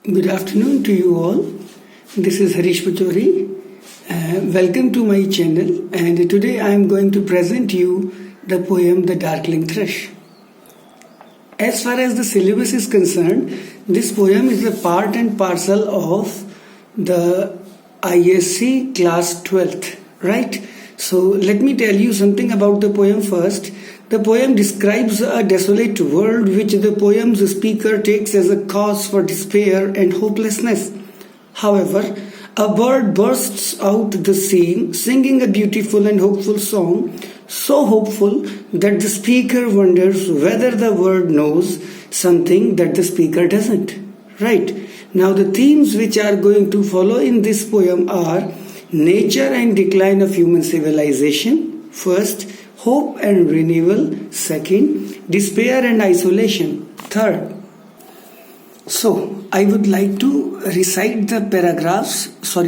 Good afternoon to you all. This is Harish Pachori. Welcome to my channel, and today I am going to present you the poem The Darkling Thrush. As far as the syllabus is concerned, this poem is a part and parcel of the ISC class 12th, right? So let me tell you something about the poem first. The poem describes a desolate world which the poem's speaker takes as a cause for despair and hopelessness. However, a bird bursts out the scene, singing a beautiful and hopeful song, so hopeful that the speaker wonders whether the bird knows something that the speaker doesn't. Right? Now the themes which are going to follow in this poem are nature and decline of human civilization, first, hope and renewal, second, despair and isolation, third. So, I would like to recite the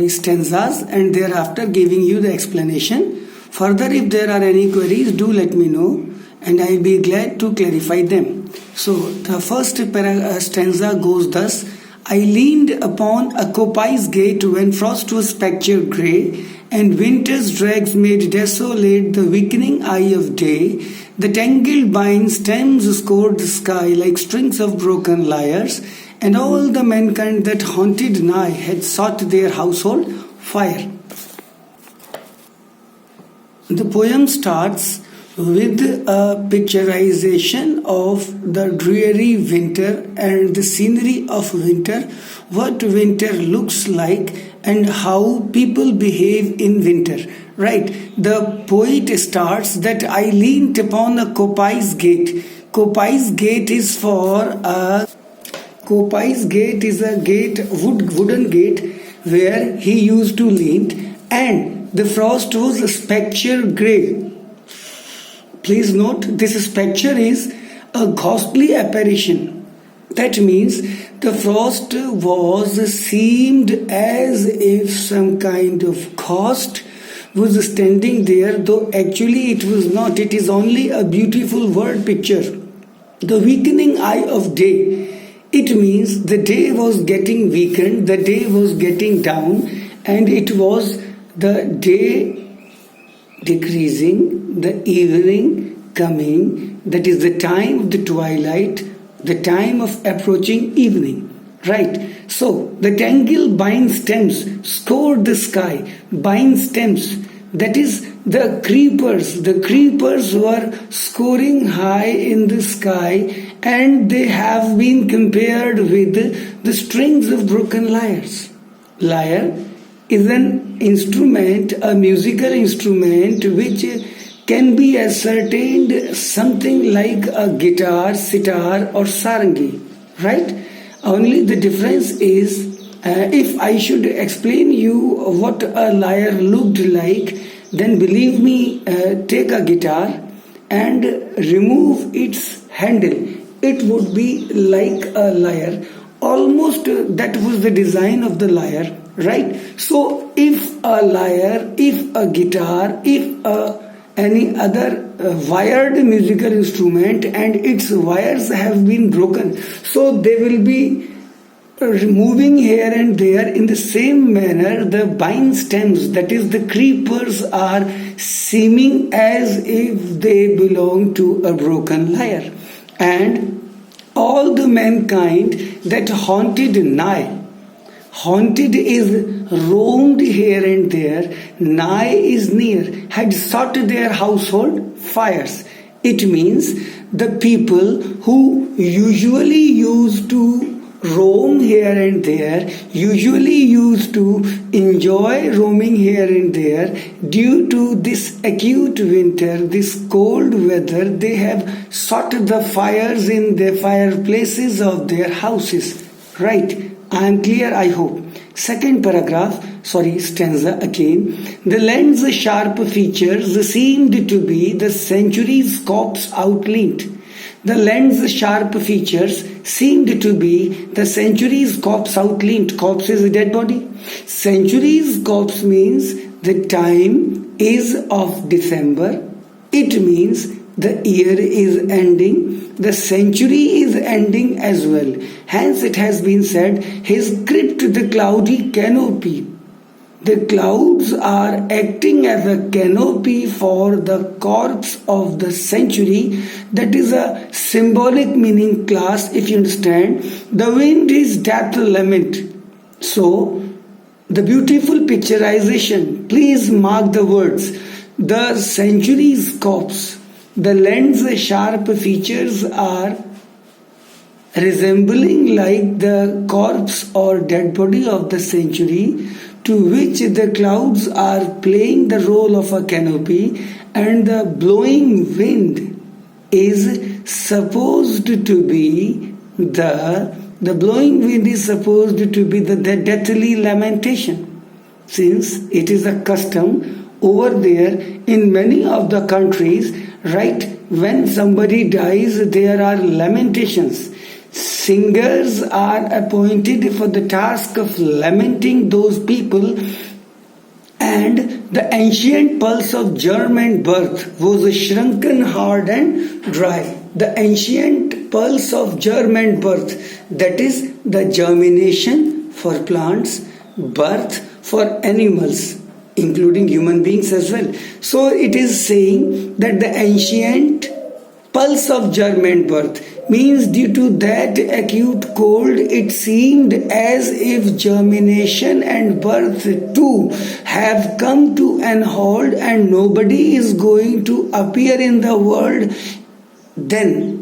stanzas, and thereafter giving you the explanation. Further, if there are any queries, do let me know and I'll be glad to clarify them. So, the first stanza goes thus. I leaned upon a coppice gate when frost was pictured grey, and winter's dregs made desolate the weakening eye of day. The tangled vine stems scored the sky like strings of broken lyres, and all the mankind that haunted nigh had sought their household fire. The poem starts with a picturization of the dreary winter and the scenery of winter, what winter looks like and how people behave in winter. Right, the poet starts that I leaned upon a coppice gate. Coppice gate is a wooden gate where he used to lean, and the frost was spectre grey. Please note, this spectre is a ghostly apparition. That means the frost seemed as if some kind of ghost was standing there, though actually it was not. It is only a beautiful word picture. The weakening eye of day. It means the day was getting weakened, the day was getting down, and it was the day decreasing, the evening coming, that is the time of the twilight, the time of approaching evening. Right, so the tangled vine stems scored the sky. Vine stems, that is the creepers. The creepers were scoring high in the sky, and they have been compared with the strings of broken lyres. Lyre is an instrument, a musical instrument which can be ascertained something like a guitar, sitar or sarangi, right? Only the difference is, if I should explain you what a lyre looked like, then believe me, take a guitar and remove its handle. It would be like a lyre. Almost that was the design of the lyre. Right? So, if a lyre, if a guitar, if any other wired musical instrument and its wires have been broken, so they will be moving here and there in the same manner. The vine stems, that is the creepers, are seeming as if they belong to a broken lyre. And all the mankind that haunted nigh. Haunted is roamed here and there, nigh is near, had sought their household fires. It means the people who usually used to roam here and there, usually used to enjoy roaming here and there, due to this acute winter, this cold weather, they have sought the fires in the fireplaces of their houses. Right? I am clear, I hope. Second stanza again. The land's sharp features seemed to be the century's corpse outlined. The land's sharp features seemed to be the century's corpse outlined. Corpse is a dead body. Century's corpse means the time is of December. It means the year is ending, the century is ending as well. Hence it has been said, His gripped the cloudy canopy. The clouds are acting as a canopy for the corpse of the century. That is a symbolic meaning, class, if you understand. The wind is death lament. So, the beautiful picturization, please mark the words. The century's corpse. The land's sharp features are resembling like the corpse or dead body of the century, to which the clouds are playing the role of a canopy, and the blowing wind is supposed to be the blowing wind is supposed to be the deathly lamentation, since it is a custom over there in many of the countries, right? When somebody dies, there are lamentations. Singers are appointed for the task of lamenting those people, and the ancient pulse of germ and birth was shrunken, hard and dry. The ancient pulse of germ and birth, that is the germination for plants, birth for animals, including human beings as well. So it is saying that the ancient pulse of germ and birth means due to that acute cold, it seemed as if germination and birth too have come to an halt and nobody is going to appear in the world. Then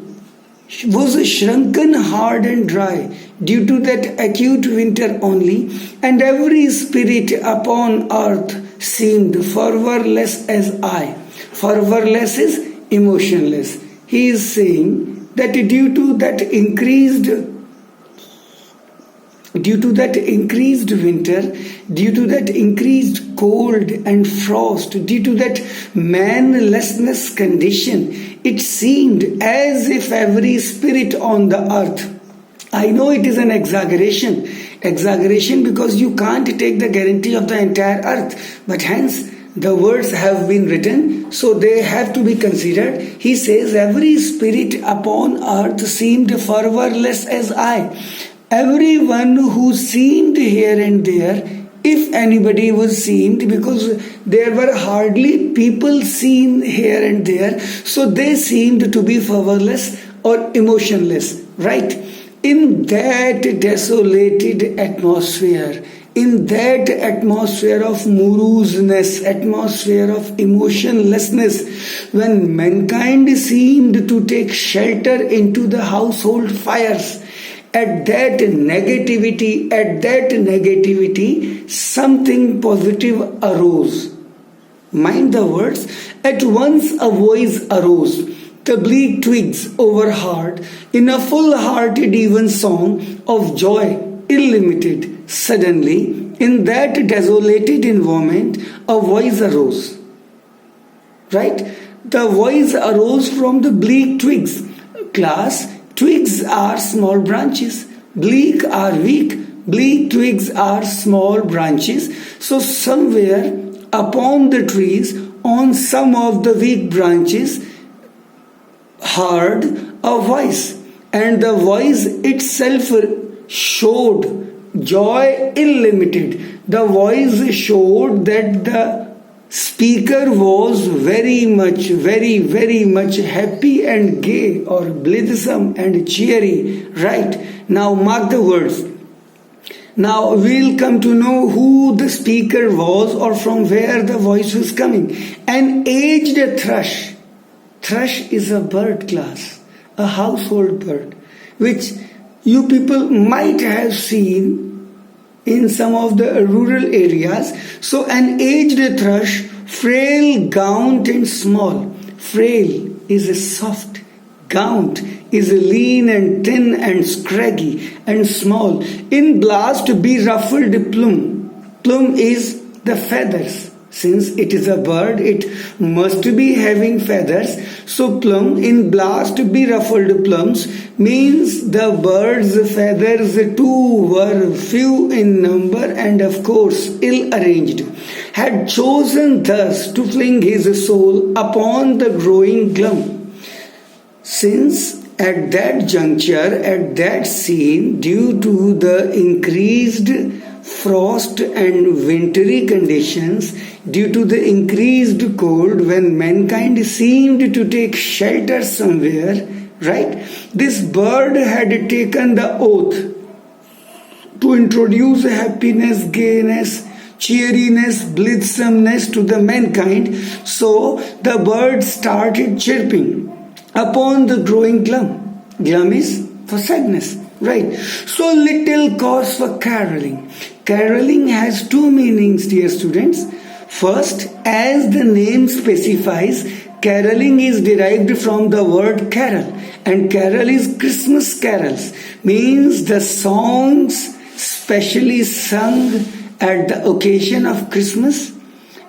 was shrunken, hard and dry due to that acute winter only, and every spirit upon earth seemed fervorless as I. Fervorless is emotionless. He is saying that due to that increased winter, due to that increased cold and frost, due to that manlessness condition, it seemed as if every spirit on the earth, I know it is an exaggeration because you can't take the guarantee of the entire earth, but hence the words have been written, so they have to be considered. He says, every spirit upon earth seemed fervorless as I. Everyone who seemed here and there, if anybody was seemed, because there were hardly people seen here and there, so they seemed to be fervorless or emotionless, right? In that desolated atmosphere, in that atmosphere of moroseness, atmosphere of emotionlessness, when mankind seemed to take shelter into the household fires, at that negativity, something positive arose. Mind the words, at once a voice arose. The bleak twigs overheard in a full-hearted even song of joy illimited. Suddenly, in that desolated environment, a voice arose. Right? The voice arose from the bleak twigs. Class, twigs are small branches. Bleak are weak. Bleak twigs are small branches. So somewhere upon the trees, on some of the weak branches, heard a voice. And the voice itself showed joy illimited. The voice showed that the speaker was very much happy and gay or blithesome and cheery. Right? Now mark the words. Now we'll come to know who the speaker was or from where the voice was coming. An aged thrush. Thrush is a bird class, a household bird, which you people might have seen in some of the rural areas. So an aged thrush, frail, gaunt and small. Frail is a soft, gaunt is a lean and thin and scraggy and small. In blast beruffled plume. Plume is the feathers. Since it is a bird, it must be having feathers. So plum, in blast beruffled plums, means the bird's feathers too were few in number and of course ill arranged, had chosen thus to fling his soul upon the growing gloom. Since at that juncture, at that scene, due to the increased frost and wintry conditions, due to the increased cold, when mankind seemed to take shelter somewhere, right? This bird had taken the oath to introduce happiness, gayness, cheeriness, blithsomeness to the mankind. So the bird started chirping upon the growing glum. Glum is for sadness, right? So little cause for caroling. Caroling has two meanings, dear students. First, as the name specifies, caroling is derived from the word carol, and carol is Christmas carols, means the songs specially sung at the occasion of Christmas.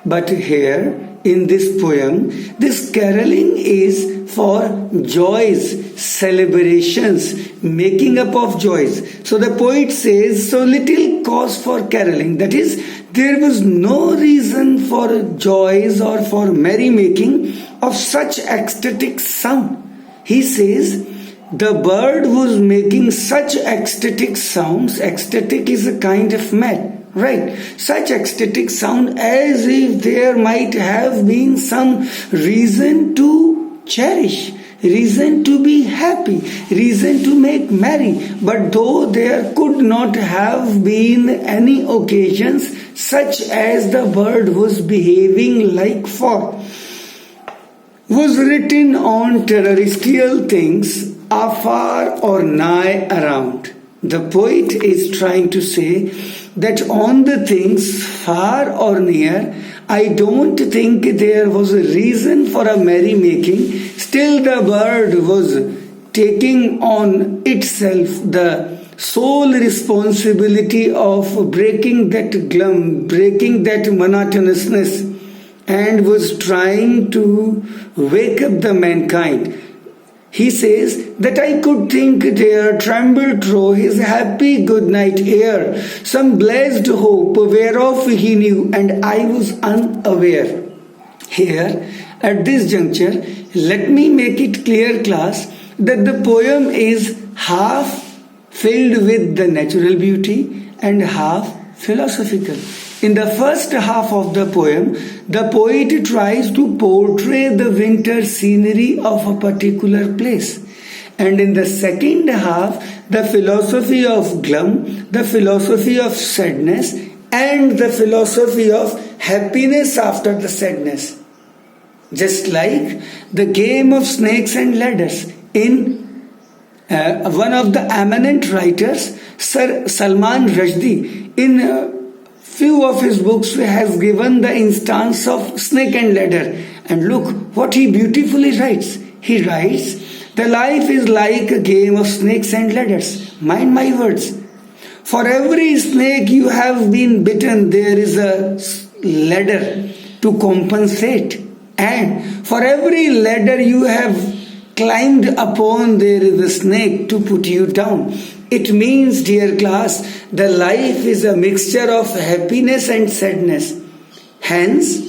But here in this poem, this caroling is for joys, celebrations, making up of joys. So the poet says, so little cause for caroling. That is, there was no reason for joys or for merrymaking of such ecstatic sound. He says, the bird was making such ecstatic sounds. Ecstatic is a kind of mad. Right, such ecstatic sound as if there might have been some reason to cherish, reason to be happy, reason to make merry. But though there could not have been any occasions such as the bird was behaving like for, was written on terrestrial things afar or nigh around. The poet is trying to say that on the things far or near, I don't think there was a reason for a merrymaking. Still the bird was taking on itself the sole responsibility of breaking that glum, breaking that monotonousness, and was trying to wake up the mankind. He says that I could think there trembled through his happy good night air some blessed hope whereof he knew and I was unaware. Here, at this juncture, let me make it clear, class, that the poem is half filled with the natural beauty and half philosophical. In the first half of the poem, the poet tries to portray the winter scenery of a particular place. And in the second half, the philosophy of glum, the philosophy of sadness, and the philosophy of happiness after the sadness. Just like the game of snakes and ladders in one of the eminent writers, Sir Salman Rushdie, in few of his books has given the instance of snake and ladder. And look what he beautifully writes. He writes, the life is like a game of snakes and ladders. Mind my words. For every snake you have been bitten, there is a ladder to compensate. And for every ladder you have climbed upon, there is a snake to put you down. It means, dear class, the life is a mixture of happiness and sadness. Hence,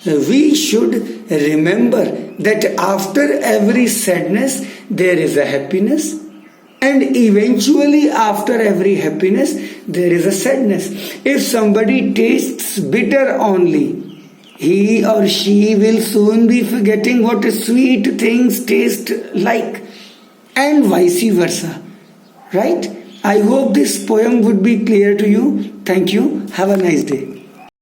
we should remember that after every sadness, there is a happiness. And eventually, after every happiness, there is a sadness. If somebody tastes bitter only, he or she will soon be forgetting what sweet things taste like, and vice versa. Right? I hope this poem would be clear to you. Thank you. Have a nice day.